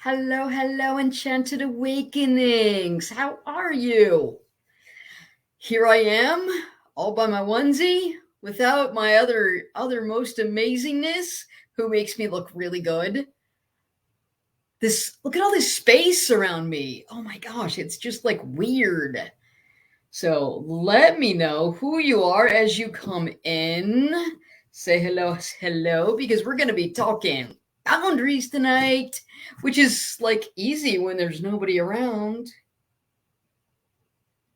Hello, hello, Enchanted Awakenings. How are you? Here I am, all by my onesie, without my other most amazingness, who makes me look really good. This look at all this space around me. Oh my gosh, it's just like weird. So let me know who you are as you come in. Say hello, hello, because we're going to be talking boundaries tonight, which is like easy when there's nobody around.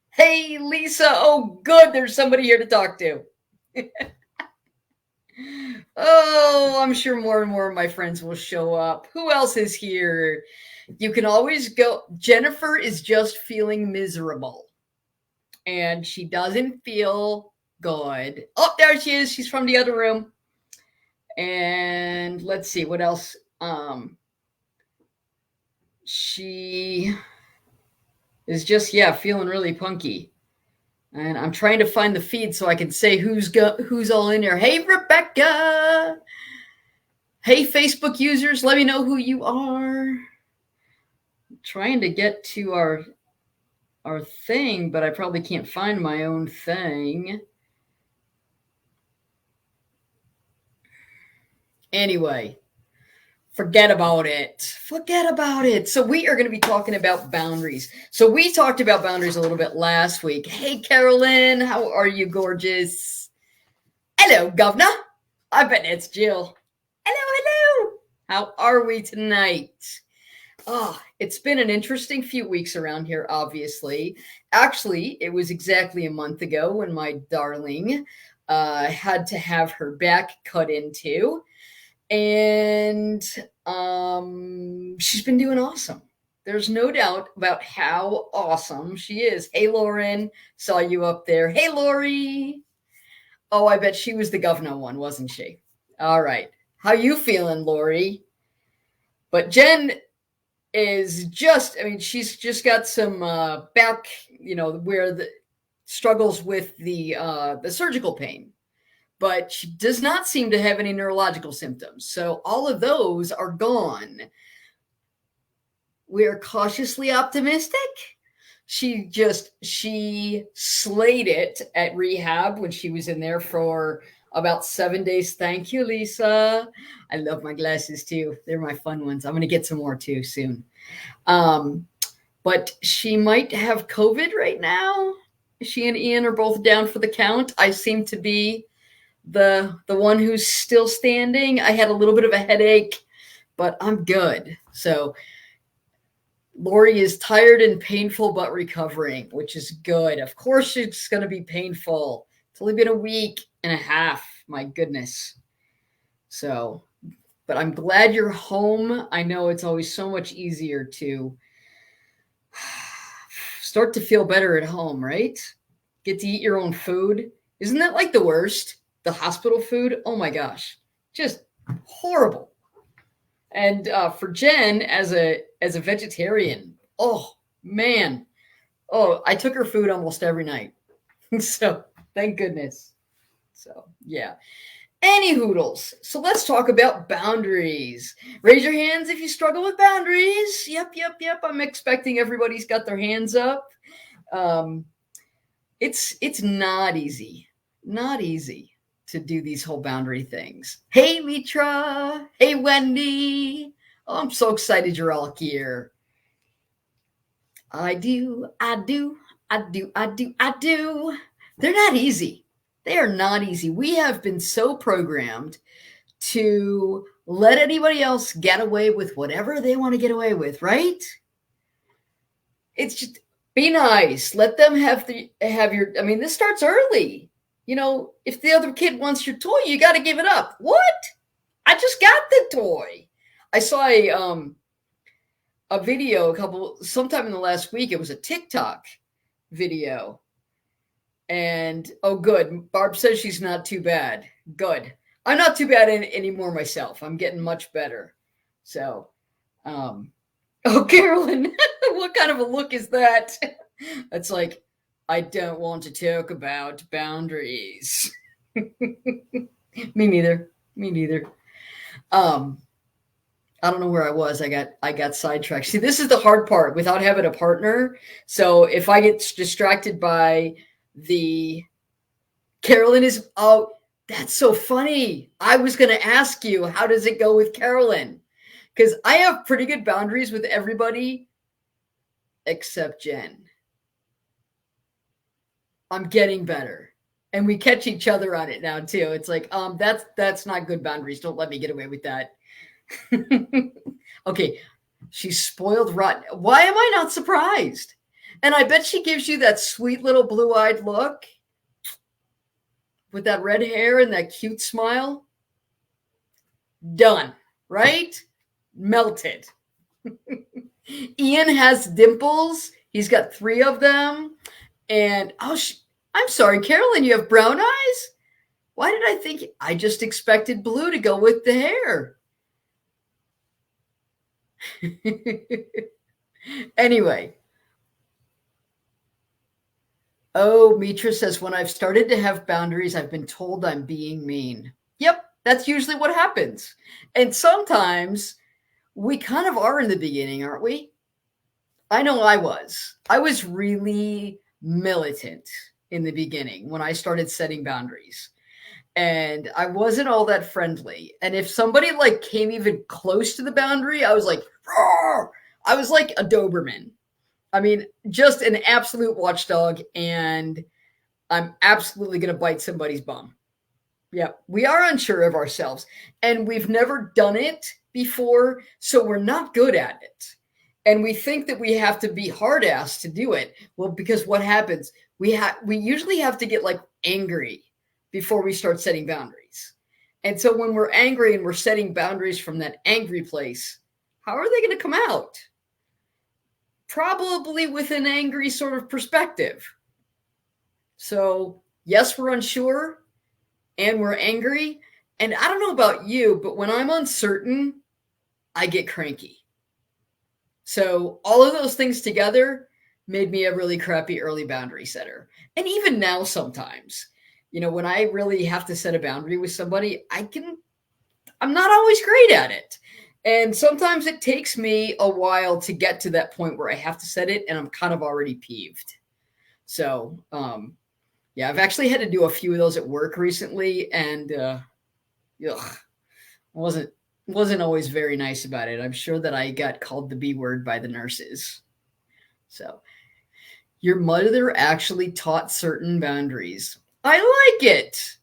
Hey, Lisa. Oh, good. There's somebody here to talk to. Oh, I'm sure more and more of my friends will show up. Who else is here? You can always go. Jennifer is just feeling miserable and she doesn't feel good. Oh, there she is. She's from the other room. And let's see what else. She is just feeling really punky. And I'm trying to find the feed so I can say who's all in there. Hey, Rebecca. Hey, Facebook users, let me know who you are. I'm trying to get to our thing, but I probably can't find my own thing. Anyway, forget about it. Forget about it. So we are going to be talking about boundaries. So we talked about boundaries a little bit last week. Hey, Carolyn, how are you, gorgeous? Hello, governor. I bet it's Jill. Hello, hello. How are we tonight? Oh, it's been an interesting few weeks around here, obviously. Actually, it was exactly a month ago when my darling had to have her back cut into. And she's been doing awesome. There's no doubt about how awesome she is. Hey, Lauren, saw you up there. Hey, Lori. Oh, I bet she was the governor one, wasn't she? All right. How you feeling, Lori? But Jen is just, I mean, she's just got some back, where the struggles with the surgical pain, but she does not seem to have any neurological symptoms. So all of those are gone. We are cautiously optimistic. She slayed it at rehab when she was in there for about 7 days. Thank you, Lisa. I love my glasses too. They're my fun ones. I'm going to get some more too soon. Um, but she might have COVID right now. She and Ian are both down for the count. I seem to be the one who's still standing. I had a little bit of a headache, but I'm good. So Lori is tired and painful, but recovering, which is good. Of course, it's going to be painful. It's only been a week and a half. My goodness. So, but I'm glad you're home. I know it's always so much easier to start to feel better at home, right? Get to eat your own food. Isn't that like the worst? The hospital food? Oh my gosh. Just horrible. And for Jen as a vegetarian, oh man, oh, I took her food almost every night. So thank goodness. So yeah. Any hoodles. So let's talk about boundaries. Raise your hands if you struggle with boundaries. Yep, yep, yep. I'm expecting everybody's got their hands up. Um, it's not easy, not easy to do these whole boundary things. Hey, Mitra. Hey, Wendy. Oh, I'm so excited you're all here. I do, I do, I do, I do, I do. They're not easy. They are not easy. We have been so programmed to let anybody else get away with whatever they want to get away with, right? It's just be nice. Let them have your. I mean, this starts early. If the other kid wants your toy, you got to give it up. What? I just got the toy. I saw a video sometime in the last week. It was a TikTok video. And oh, good. Barb says she's not too bad. Good. I'm not too bad anymore myself. I'm getting much better. So, oh, Carolyn, what kind of a look is that? It's like, I don't want to talk about boundaries. Me neither. Me neither. Um, I don't know where I was. I got sidetracked. See, this is the hard part without having a partner. So if I get distracted by the Carolyn is oh, that's so funny. I was going to ask you, how does it go with Carolyn? Because I have pretty good boundaries with everybody except Jen. I'm getting better. And we catch each other on it now too. It's like, that's not good boundaries. Don't let me get away with that. Okay, she's spoiled rotten. Why am I not surprised? And I bet she gives you that sweet little blue-eyed look with that red hair and that cute smile. Done, right? Melted. Ian has dimples. He's got 3 of them. And I'm sorry, Carolyn, you have brown eyes? Why did I think I just expected blue to go with the hair? Anyway. Oh, Mitra says, when I've started to have boundaries, I've been told I'm being mean. Yep, that's usually what happens. And sometimes we kind of are in the beginning, aren't we? I know I was. I was really militant in the beginning when I started setting boundaries. And I wasn't all that friendly. And if somebody like came even close to the boundary, I was like, roar! I was like a Doberman. I mean, just an absolute watchdog, and I'm absolutely going to bite somebody's bum. Yeah, we are unsure of ourselves, and we've never done it before, so we're not good at it. And we think that we have to be hard-ass to do it. Well, because what happens, we usually have to get like angry before we start setting boundaries. And so when we're angry and we're setting boundaries from that angry place, how are they going to come out? Probably with an angry sort of perspective. So, yes, we're unsure and we're angry. And I don't know about you, but when I'm uncertain, I get cranky. So, all of those things together made me a really crappy early boundary setter. And even now, sometimes, when I really have to set a boundary with somebody, I'm not always great at it. And sometimes it takes me a while to get to that point where I have to set it and I'm kind of already peeved. So, yeah, I've actually had to do a few of those at work recently, and wasn't always very nice about it. I'm sure that I got called the B word by the nurses. So, your mother actually taught certain boundaries. I like it,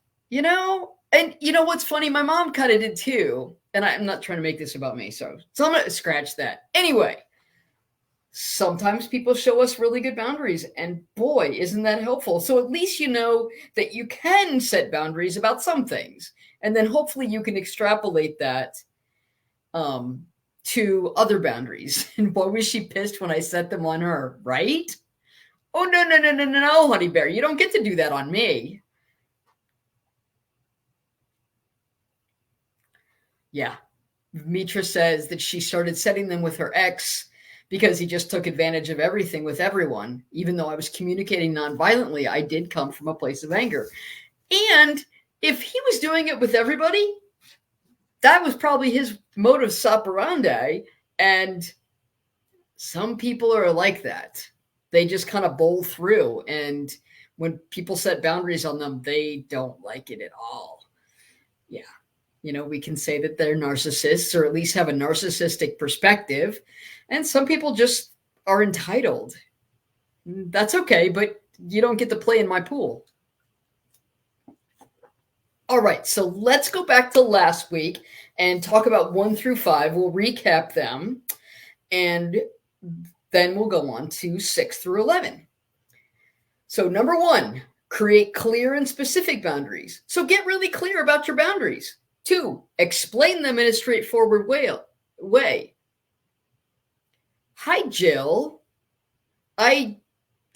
And what's funny? My mom kind of did too. And I'm not trying to make this about me, so I'm going to scratch that. Anyway, sometimes people show us really good boundaries, and boy, isn't that helpful. So at least you know that you can set boundaries about some things, and then hopefully you can extrapolate that to other boundaries. And boy, was she pissed when I set them on her, right? Oh, no, honey bear, you don't get to do that on me. Yeah. Mitra says that she started setting them with her ex because he just took advantage of everything with everyone. Even though I was communicating nonviolently, I did come from a place of anger. And if he was doing it with everybody, that was probably his modus operandi. And some people are like that. They just kind of bowl through. And when people set boundaries on them, they don't like it at all. Yeah. We can say that they're narcissists, or at least have a narcissistic perspective. And some people just are entitled. That's okay, but you don't get to play in my pool. All right, so let's go back to last week and talk about 1 through 5. We'll recap them, and then we'll go on to 6 through 11. So number 1, create clear and specific boundaries. So get really clear about your boundaries. 2, explain them in a straightforward way. Hi, Jill.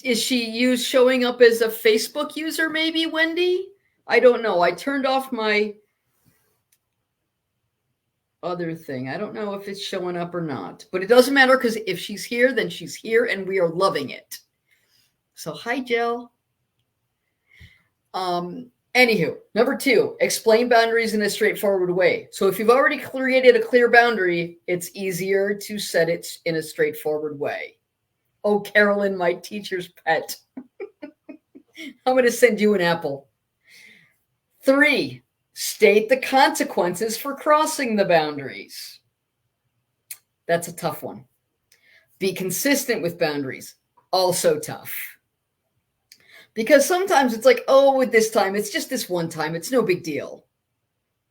Is she showing up as a Facebook user, maybe, Wendy? I don't know. I turned off my other thing. I don't know if it's showing up or not, but it doesn't matter, because if she's here, then she's here, and we are loving it. So hi, Jill. Anywho, number 2, explain boundaries in a straightforward way. So if you've already created a clear boundary, it's easier to set it in a straightforward way. Oh, Carolyn, my teacher's pet. I'm going to send you an apple. 3, state the consequences for crossing the boundaries. That's a tough one. Be consistent with boundaries. Also tough. Because sometimes it's like, oh, with this time, it's just this one time. It's no big deal.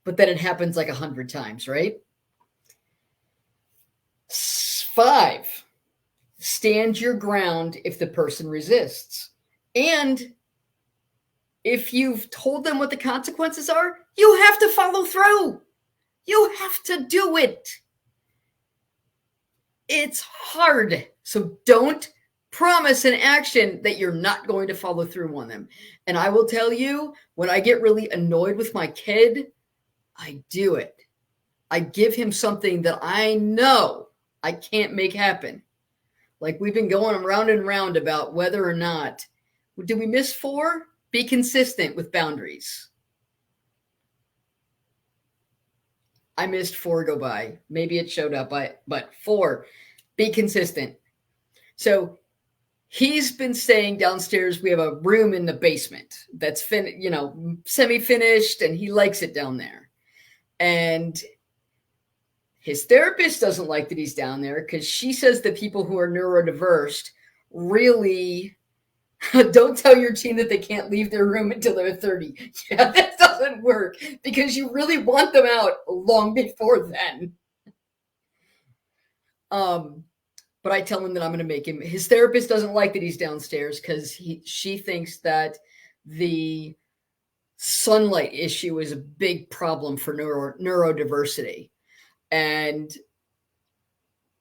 But then it happens like 100 times, right? 5, stand your ground if the person resists. And if you've told them what the consequences are, you have to follow through. You have to do it. It's hard. So don't promise an action that you're not going to follow through on them. And I will tell you, when I get really annoyed with my kid, I do it. I give him something that I know I can't make happen. Like we've been going round and round about whether or not, did we miss 4? Be consistent with boundaries. I missed 4 go by. Maybe it showed up, but 4, be consistent. So he's been staying downstairs. We have a room in the basement that's semi-finished, and he likes it down there. And his therapist doesn't like that he's down there because she says that people who are neurodiverse really don't tell your teen that they can't leave their room until they're 30. Yeah, that doesn't work because you really want them out long before then. But I tell him that I'm going to make him. His therapist doesn't like that he's downstairs because she thinks that the sunlight issue is a big problem for neurodiversity.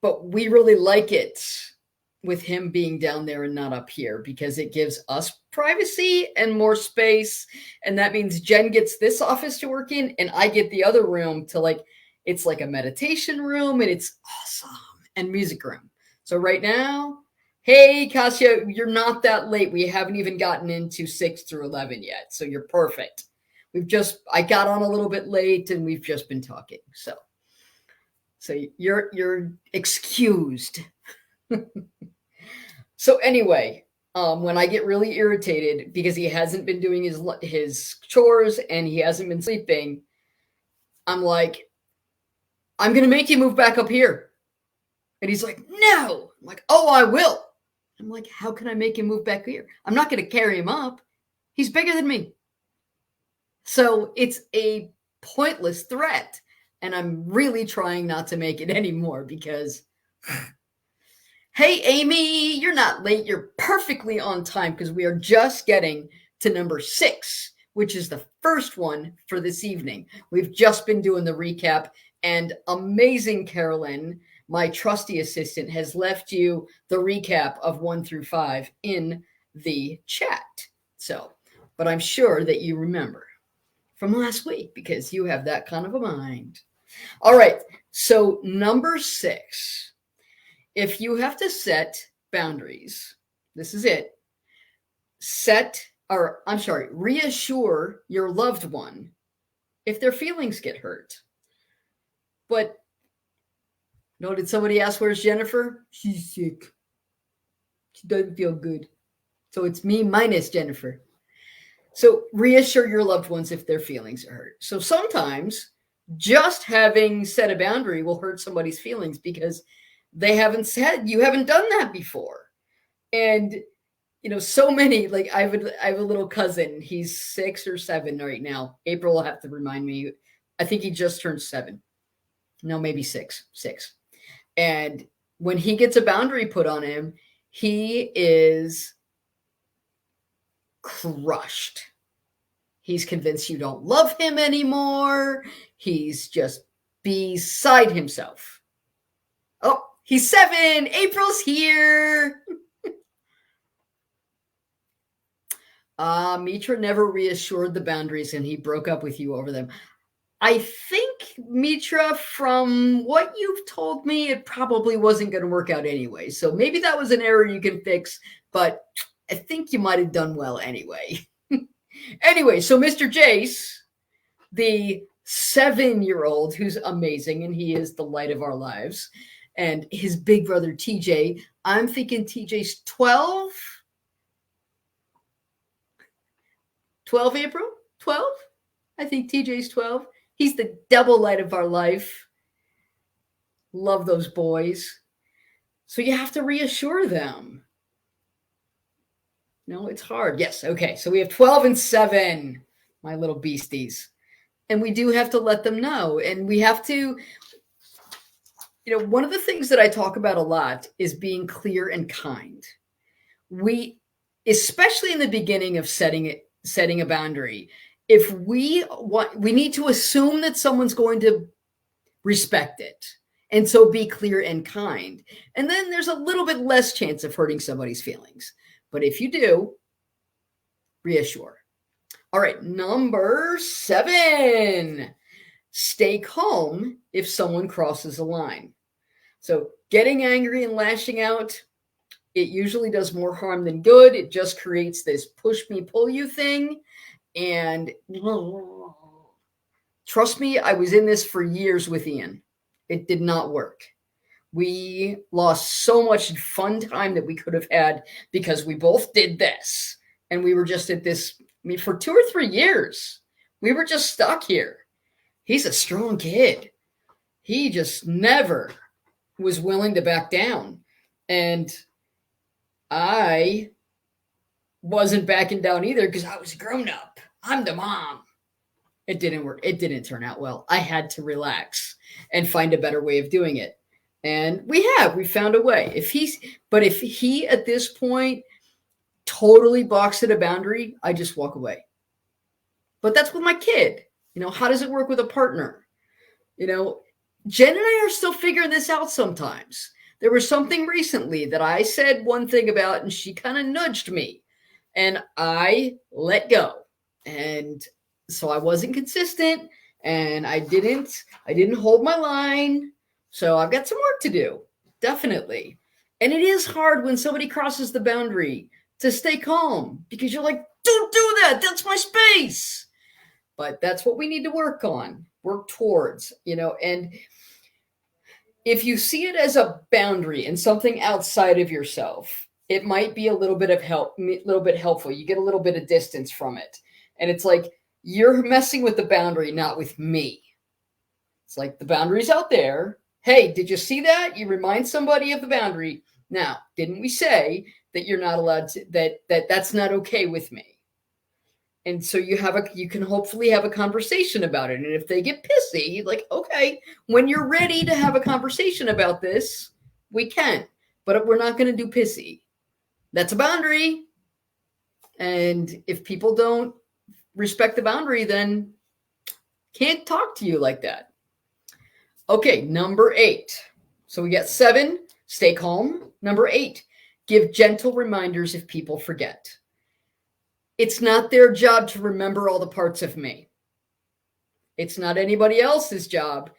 But we really like it with him being down there and not up here because it gives us privacy and more space. And that means Jen gets this office to work in and I get the other room to it's like a meditation room and it's awesome, and music room. So right now, hey, Kasia, you're not that late. We haven't even gotten into 6 through 11 yet. So you're perfect. I got on a little bit late and we've just been talking. So you're excused. So anyway, when I get really irritated because he hasn't been doing his chores and he hasn't been sleeping, I'm like, I'm going to make you move back up here. And he's like, no. I'm like, oh, I will. I'm like, how can I make him move back here? I'm not going to carry him up. He's bigger than me. So it's a pointless threat. And I'm really trying not to make it anymore because, hey, Amy, you're not late. You're perfectly on time because we are just getting to number 6, which is the first one for this evening. We've just been doing the recap, and amazing Carolyn, my trusty assistant, has left you the recap of 1 through 5 in the chat. So, but I'm sure that you remember from last week because you have that kind of a mind. All right. So number 6, if you have to set boundaries, this is it. Reassure your loved one if their feelings get hurt. But no, did somebody ask where's Jennifer? She's sick. She doesn't feel good. So it's me minus Jennifer. So reassure your loved ones if their feelings are hurt. So sometimes just having set a boundary will hurt somebody's feelings because you haven't done that before. And, so many, I have a little cousin. He's 6 or 7 right now. April will have to remind me. I think he just turned 7. No, maybe 6. And when he gets a boundary put on him, he is crushed. He's convinced you don't love him anymore. He's just beside himself. Oh, he's 7. April's here. Mitra never reassured the boundaries and he broke up with you over them. I think, Mitra, from what you've told me, it probably wasn't going to work out anyway. So maybe that was an error you can fix, but I think you might have done well anyway. Anyway, so Mr. Jace, the 7-year-old who's amazing, and he is the light of our lives, and his big brother TJ, I'm thinking TJ's 12. 12, April? 12? I think TJ's 12. He's the double light of our life. Love those boys. So you have to reassure them. No, it's hard. Yes. Okay. So we have 12 and 7, my little beasties. And we do have to let them know. And we have to, one of the things that I talk about a lot is being clear and kind. We, especially in the beginning of setting a boundary, if we need to assume that someone's going to respect it. And so be clear and kind. And then there's a little bit less chance of hurting somebody's feelings. But if you do, reassure. All right, number 7, stay calm if someone crosses a line. So getting angry and lashing out, it usually does more harm than good. It just creates this push me, pull you thing. And trust me, I was in this for years with Ian. It did not work. We lost so much fun time that we could have had because we both did this. And we were just at this, for 2 or 3 years, we were just stuck here. He's a strong kid. He just never was willing to back down. And I wasn't backing down either because I was grown up. I'm the mom. It didn't work. It didn't turn out well. I had to relax and find a better way of doing it. And we found a way. If he at this point totally balks at a boundary, I just walk away. But that's with my kid. How does it work with a partner? Jen and I are still figuring this out sometimes. There was something recently that I said one thing about, and she kind of nudged me, and I let go. And so I wasn't consistent, and I didn't hold my line. So I've got some work to do, definitely. And it is hard when somebody crosses the boundary to stay calm because you're like, don't do that. That's my space. But that's what we need to work towards, and if you see it as a boundary and something outside of yourself, it might be a little bit helpful. You get a little bit of distance from it. And it's like, you're messing with the boundary, not with me. It's like the boundary's out there. Hey, did you see that? You remind somebody of the boundary. Now, didn't we say that you're not allowed to, that's not okay with me? And so you can hopefully have a conversation about it. And if they get pissy, like, okay, when you're ready to have a conversation about this, we can, but we're not going to do pissy. That's a boundary. And if people don't respect the boundary, then can't talk to you like that. Okay, number 8. So we got 7, stay calm. Number 8, give gentle reminders if people forget. It's not their job to remember all the parts of me. It's not anybody else's job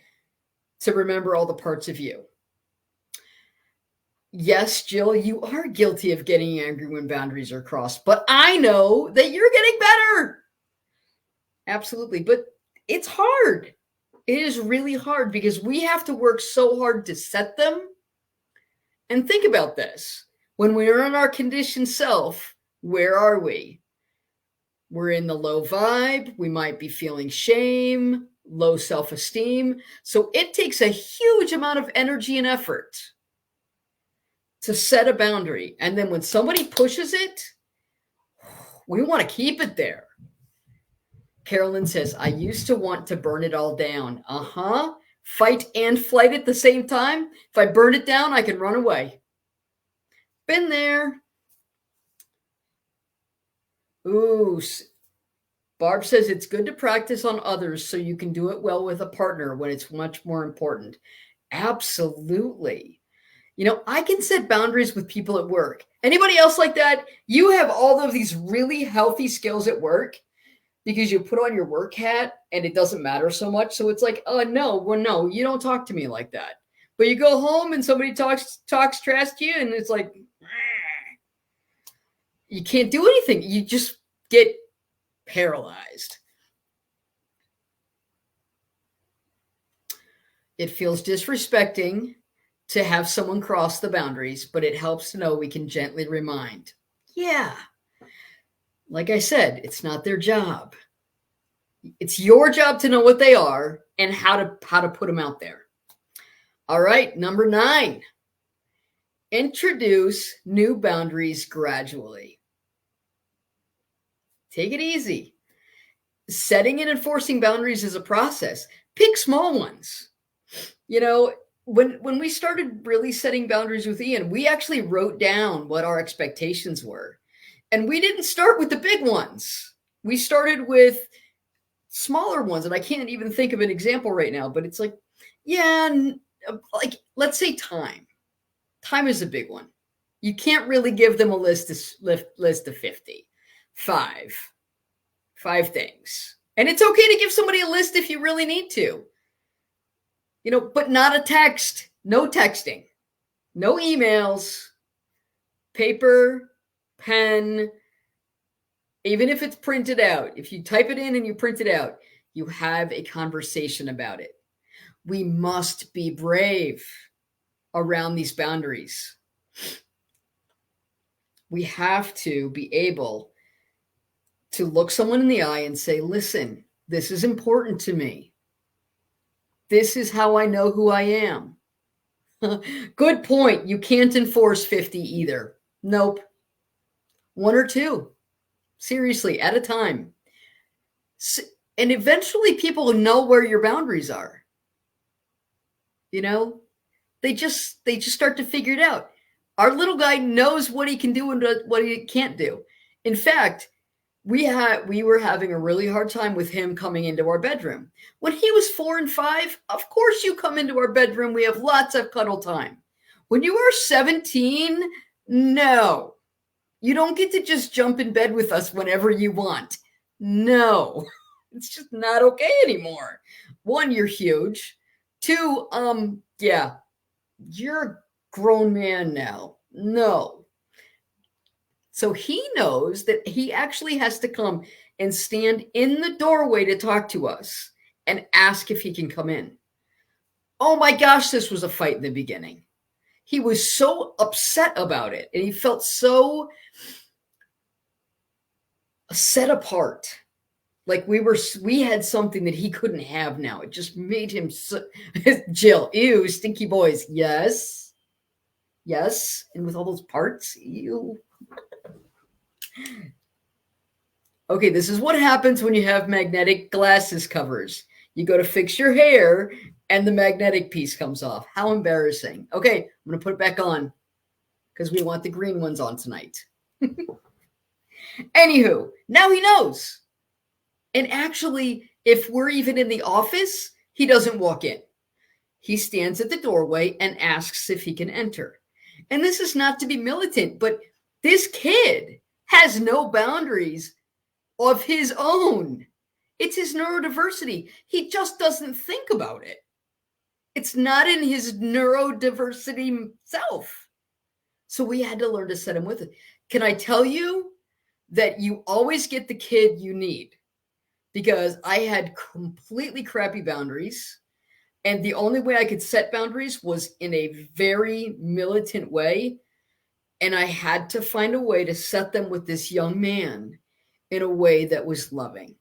to remember all the parts of you. Yes, Jill, you are guilty of getting angry when boundaries are crossed, but I know that you're getting better. Absolutely. But it's hard. It is really hard because we have to work so hard to set them. And think about this. When we are in our conditioned self, where are we? We're in the low vibe. We might be feeling shame, low self-esteem. So it takes a huge amount of energy and effort to set a boundary. And then when somebody pushes it, we want to keep it there. Carolyn says, I used to want to burn it all down. Fight and flight at the same time. If I burn it down, I can run away. Been there. Ooh, Barb says it's good to practice on others so you can do it well with a partner when it's much more important. Absolutely. I can set boundaries with people at work. Anybody else like that? You have all of these really healthy skills at work because you put on your work hat and it doesn't matter so much. So it's like, oh, no, you don't talk to me like that. But you go home and somebody talks trash to you and it's like, you can't do anything. You just get paralyzed. It feels disrespecting to have someone cross the boundaries, but it helps to know we can gently remind. Yeah, like I said, it's not their job. It's your job to know what they are and how to put them out there. All right, number 9. Introduce new boundaries gradually. Take it easy. Setting and enforcing boundaries is a process. Pick small ones. You know, when we started really setting boundaries with Ian, we actually wrote down what our expectations were. And we didn't start with the big ones. We started with smaller ones. And I can't even think of an example right now, but it's like, yeah, like let's say time. Time is a big one. You can't really give them a list of 50. Five things. And it's okay to give somebody a list if you really need to. But not a text. No texting. No emails. Paper, pen. Even if it's printed out. If you type it in and you print it out, you have a conversation about it. We must be brave around these boundaries. We have to be able to look someone in the eye and say, listen, this is important to me. This is how I know who I am. Good point. You can't enforce 50 either. Nope. 1 or 2. Seriously, at a time. And eventually people know where your boundaries are. They just start to figure it out. Our little guy knows what he can do and what he can't do. In fact, we were having a really hard time with him coming into our bedroom. When he was 4 and 5, of course you come into our bedroom. We have lots of cuddle time. When you are 17, no. You don't get to just jump in bed with us whenever you want. No. It's just not okay anymore. 1, you're huge. 2, yeah, you're a grown man now. No. So he knows that he actually has to come and stand in the doorway to talk to us and ask if he can come in. Oh my gosh, this was a fight in the beginning. He was so upset about it, and he felt so set apart. Like we had something that he couldn't have now. It just made him so, Jill, ew, stinky boys. Yes. Yes. And with all those parts, ew. Okay, this is what happens when you have magnetic glasses covers. You go to fix your hair and the magnetic piece comes off. How embarrassing. Okay, I'm going to put it back on because we want the green ones on tonight. Anywho, now he knows. And actually, if we're even in the office, he doesn't walk in. He stands at the doorway and asks if he can enter. And this is not to be militant, but this kid has no boundaries of his own. It's his neurodiversity. He just doesn't think about it. It's not in his neurodiversity self. So we had to learn to set him with it. Can I tell you that you always get the kid you need? Because I had completely crappy boundaries. And the only way I could set boundaries was in a very militant way. And I had to find a way to set them with this young man in a way that was loving.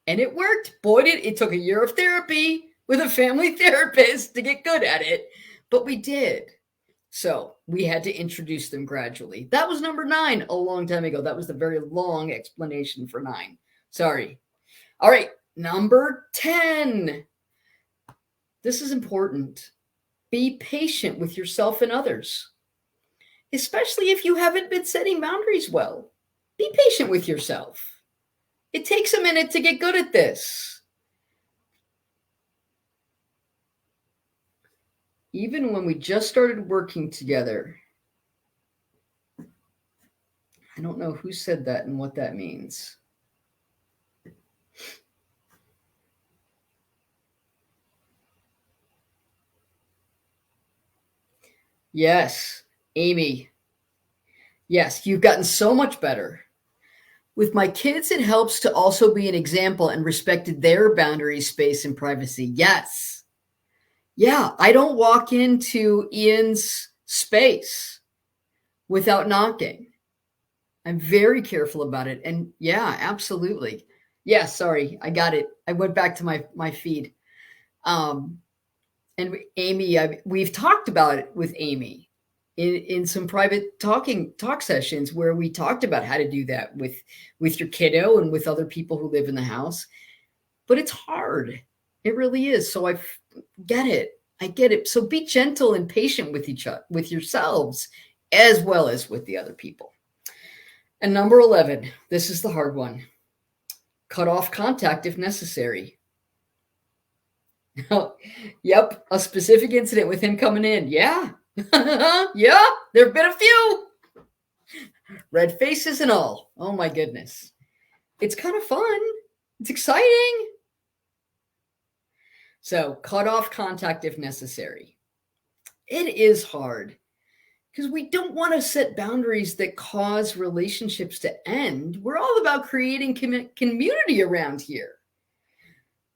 And it worked. Boy, it took a year of therapy with a family therapist to get good at it. But we did. So we had to introduce them gradually. That was number 9 a long time ago. That was the very long explanation for 9. Sorry. All right. Number 10. This is important. Be patient with yourself and others, especially if you haven't been setting boundaries well. Be patient with yourself. It takes a minute to get good at this. Even when we just started working together, I don't know who said that and what that means. Yes, Amy. Yes, you've gotten so much better. With my kids, it helps to also be an example and respect their boundaries, space, and privacy. Yes. Yeah, I don't walk into Ian's space without knocking. I'm very careful about it. And yeah, absolutely. Yeah, sorry, I got it. I went back to my feed. Um, and Amy, we've talked about it with Amy in some private talk sessions where we talked about how to do that with your kiddo and with other people who live in the house. But it's hard. It really is. So get it. I get it. So be gentle and patient with each other, with yourselves, as well as with the other people. And number 11, this is the hard one. Cut off contact if necessary. Yep, a specific incident with him coming in. Yeah. Yeah, there have been a few. Red faces and all. Oh my goodness. It's kind of fun. It's exciting. So cut off contact if necessary. It is hard because we don't want to set boundaries that cause relationships to end. We're all about creating community around here.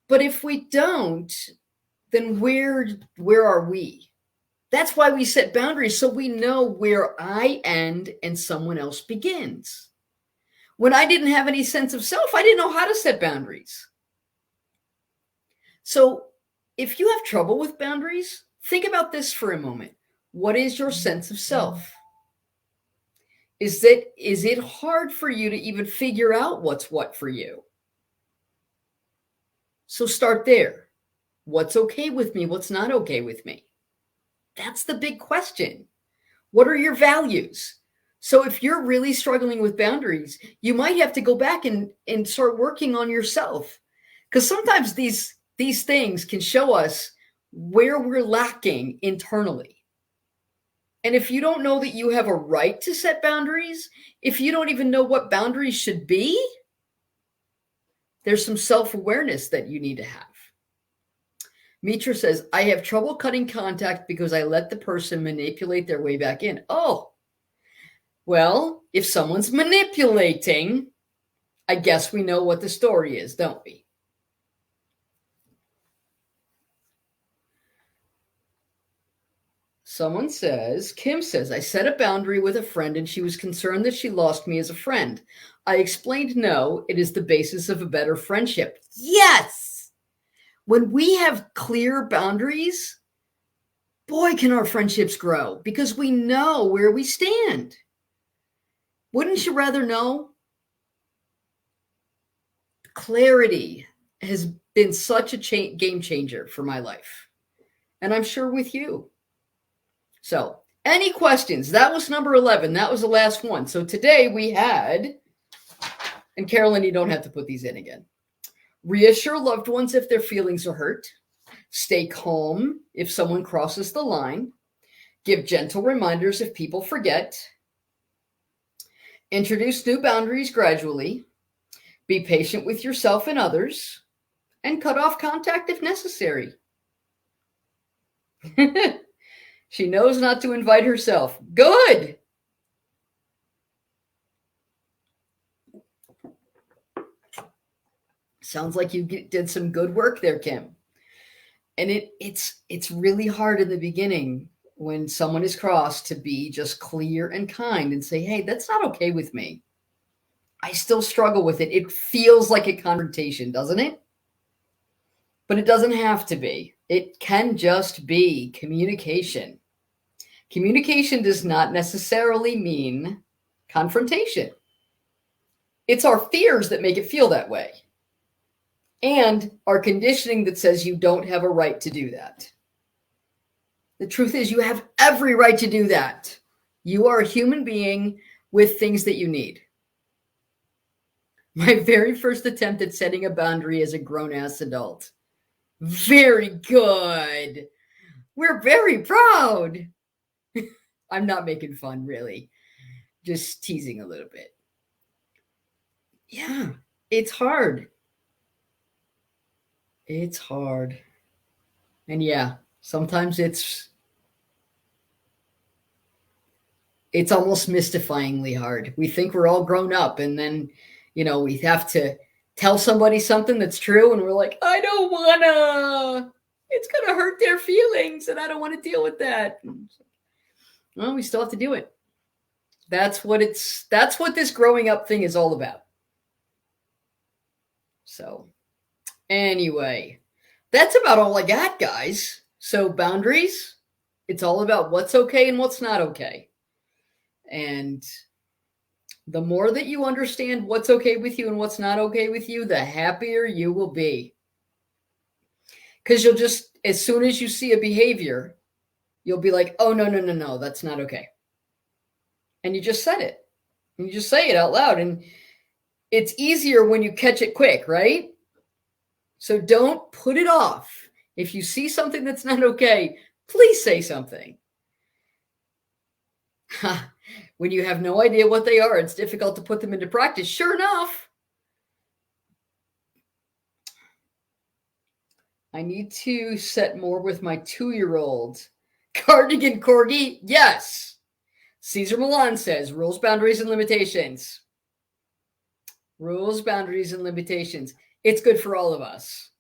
But if we don't, then where are we? That's why we set boundaries, so we know where I end and someone else begins. When I didn't have any sense of self, I didn't know how to set boundaries. So if you have trouble with boundaries, think about this for a moment. What is your sense of self? Is it hard for you to even figure out what's what for you? So start there. What's okay with me? What's not okay with me? That's the big question. What are your values? So if you're really struggling with boundaries, you might have to go back and start working on yourself. Because sometimes these things can show us where we're lacking internally. And if you don't know that you have a right to set boundaries, if you don't even know what boundaries should be, there's some self-awareness that you need to have. Mitra says, I have trouble cutting contact because I let the person manipulate their way back in. Oh, well, if someone's manipulating, I guess we know what the story is, don't we? Someone says, Kim says, I set a boundary with a friend and she was concerned that she lost me as a friend. I explained, no, it is the basis of a better friendship. Yes! When we have clear boundaries, boy, can our friendships grow because we know where we stand. Wouldn't you rather know? Clarity has been such a game changer for my life. And I'm sure with you. So, any questions? That was number 11. That was the last one. So today we had, and Carolyn, you don't have to put these in again. Reassure loved ones if their feelings are hurt. Stay calm if someone crosses the line. Give gentle reminders if people forget. Introduce new boundaries gradually. Be patient with yourself and others. And cut off contact if necessary. She knows not to invite herself. Good. Sounds like you did some good work there, Kim. And it's really hard in the beginning when someone is crossed to be just clear and kind and say, hey, that's not okay with me. I still struggle with it. It feels like a confrontation, doesn't it? But it doesn't have to be. It can just be communication. Communication does not necessarily mean confrontation. It's our fears that make it feel that way. And our conditioning that says you don't have a right to do that. The truth is you have every right to do that. You are a human being with things that you need. My very first attempt at setting a boundary as a grown-ass adult. Very good. We're very proud. I'm not making fun, really. Just teasing a little bit. Yeah, it's hard. It's hard. And yeah, sometimes it's almost mystifyingly hard. We think we're all grown up, and then We have to tell somebody something that's true, and we're like, I don't wanna. It's gonna hurt their feelings, and I don't want to deal with that. Well, we still have to do it. That's what this growing up thing is all about. So, anyway, that's about all I got, guys. So, boundaries, it's all about what's okay and what's not okay. And the more that you understand what's okay with you and what's not okay with you, the happier you will be. Because you'll just, as soon as you see a behavior, you'll be like, oh, no, that's not okay. And you just said it. And you just say it out loud. And it's easier when you catch it quick, right? So don't put it off. If you see something that's not okay, please say something. When you have no idea what they are, it's difficult to put them into practice. Sure enough. I need to set more with my 2-year-old. Cardigan Corgi, yes. Caesar Milan says, rules, boundaries, and limitations. Rules, boundaries, and limitations. It's good for all of us.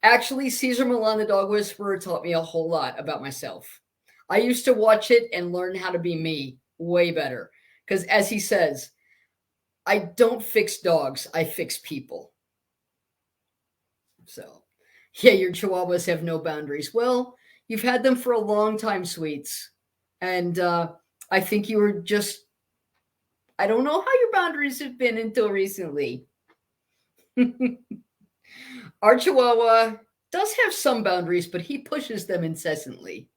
Actually, Caesar Milan, the Dog Whisperer, taught me a whole lot about myself. I used to watch it and learn how to be me way better. Because as he says, I don't fix dogs, I fix people. So, yeah, your chihuahuas have no boundaries. Well, you've had them for a long time, sweets. And I think you were just, I don't know how your boundaries have been until recently. Our chihuahua does have some boundaries, but he pushes them incessantly.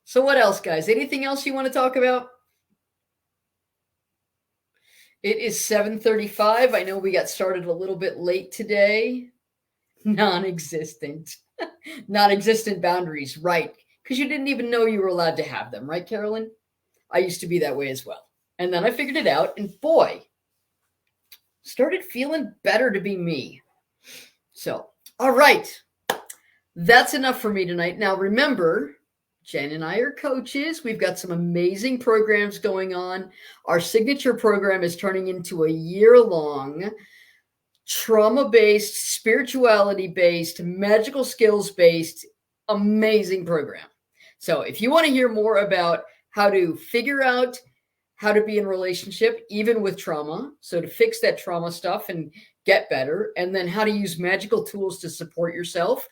So what else, guys? Anything else you want to talk about? It is 7:35. I know we got started a little bit late today. Non-existent. Non-existent boundaries, right. Because you didn't even know you were allowed to have them, right, Carolyn? I used to be that way as well. And then I figured it out, and boy, started feeling better to be me. So, all right. That's enough for me tonight. Now, remember, Jen and I are coaches. We've got some amazing programs going on. Our signature program is turning into a year-long, trauma-based, spirituality-based, magical skills-based, amazing program. So if you want to hear more about how to figure out how to be in a relationship, even with trauma, so to fix that trauma stuff and get better, and then how to use magical tools to support yourself,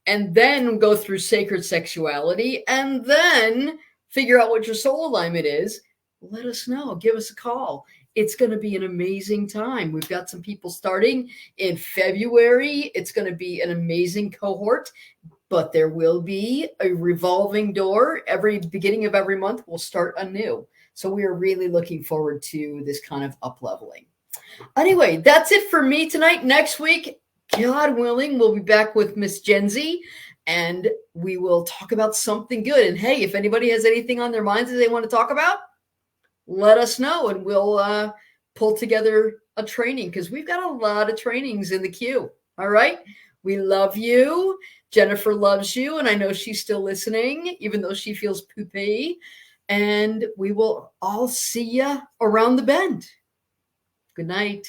and then go through sacred sexuality, and then figure out what your soul alignment is, let us know. Give us a call. It's going to be an amazing time. We've got some people starting in February. It's going to be an amazing cohort, but there will be a revolving door. Every beginning of every month, we'll start anew. So we are really looking forward to this kind of up-leveling. Anyway, that's it for me tonight. Next week, God willing, we'll be back with Miss Jenzy, and we will talk about something good. And hey, if anybody has anything on their minds that they want to talk about, let us know, and we'll pull together a training, because we've got a lot of trainings in the queue. All right. We love you. Jennifer loves you, and I know she's still listening, even though she feels poopy. And we will all see you around the bend. Good night.